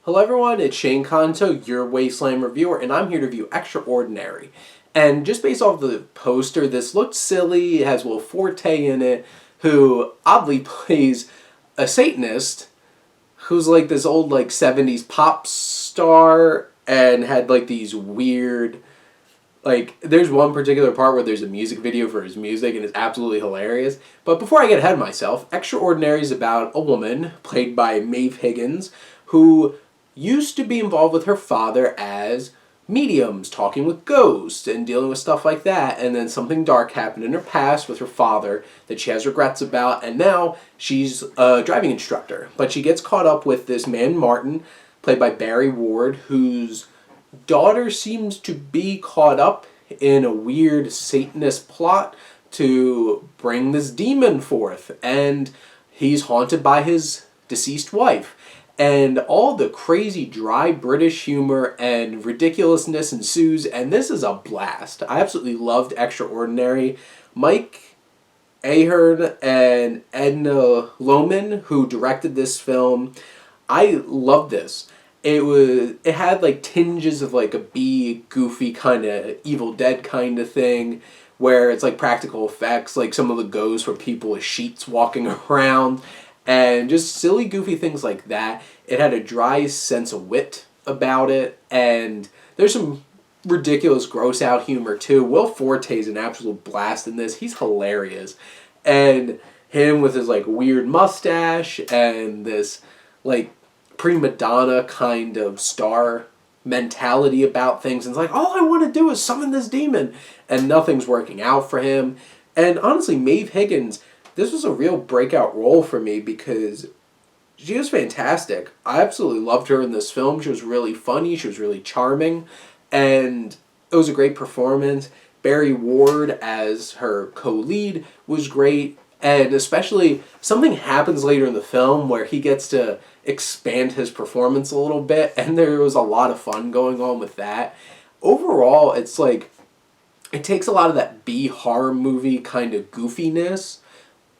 Hello everyone, it's Shane Kanto, your Wasteland reviewer, and I'm here to review Extraordinary. And just based off the poster, this looked silly. It has Will Forte in it, who oddly plays a Satanist, who's like this old 70s pop star, and had these weird, there's one particular part where there's a music video for his music, and it's absolutely hilarious. But before I get ahead of myself, Extraordinary is about a woman, played by Maeve Higgins, who used to be involved with her father as mediums, talking with ghosts and dealing with stuff like that, and then something dark happened in her past with her father that she has regrets about, and now she's a driving instructor. But she gets caught up with this man, Martin, played by Barry Ward, whose daughter seems to be caught up in a weird Satanist plot to bring this demon forth, and he's haunted by his deceased wife. And all the crazy, dry British humor and ridiculousness ensues, and this is a blast. I absolutely loved Extraordinary. Mike Ahern and Edna Lohman, who directed this film, I loved this. It had tinges of a B, goofy kind of Evil Dead kind of thing, where it's practical effects, some of the ghosts were people with sheets walking around, and just silly, goofy things like that. It had a dry sense of wit about it, and there's some ridiculous, gross-out humor, too. Will Forte's an absolute blast in this. He's hilarious. And him with his, weird mustache and this, prima donna kind of star mentality about things. And it's all I want to do is summon this demon. And nothing's working out for him. And honestly, Maeve Higgins, this was a real breakout role for me because she was fantastic. I absolutely loved her in this film. She was really funny. She was really charming. And it was a great performance. Barry Ward as her co-lead was great. And especially, something happens later in the film where he gets to expand his performance a little bit. And there was a lot of fun going on with that. Overall, it's it takes a lot of that B-horror movie kind of goofiness,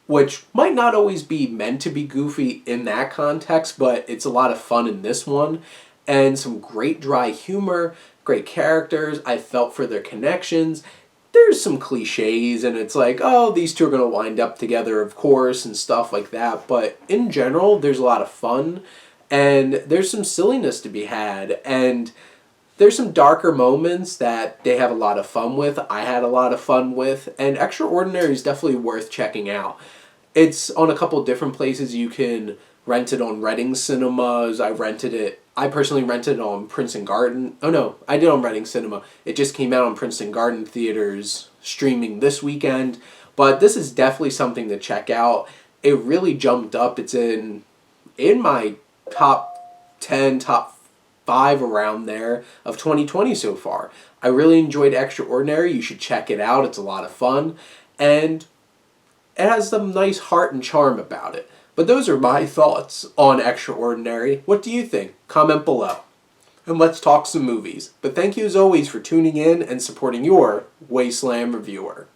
which might not always be meant to be goofy in that context, but it's a lot of fun in this one. And some great dry humor, great characters. I felt for their connections. There's some cliches, and it's oh, these two are going to wind up together, of course, and stuff like that. But in general, there's a lot of fun, and there's some silliness to be had, and there's some darker moments that they have a lot of fun with. I had a lot of fun with, and Extraordinary is definitely worth checking out. It's on a couple different places. You can rent it on Reading Cinemas. I personally rented it on Princeton Garden. Oh no, I did on Reading Cinema. It just came out on Princeton Garden Theaters streaming this weekend. But this is definitely something to check out. It really jumped up. It's in my top 10, top 5 around there of 2020 so far. I really enjoyed Extraordinary. You should check it out. It's a lot of fun. And it has some nice heart and charm about it. But those are my thoughts on Extraordinary. What do you think? Comment below. And let's talk some movies. But thank you as always for tuning in and supporting your Wasteland reviewer.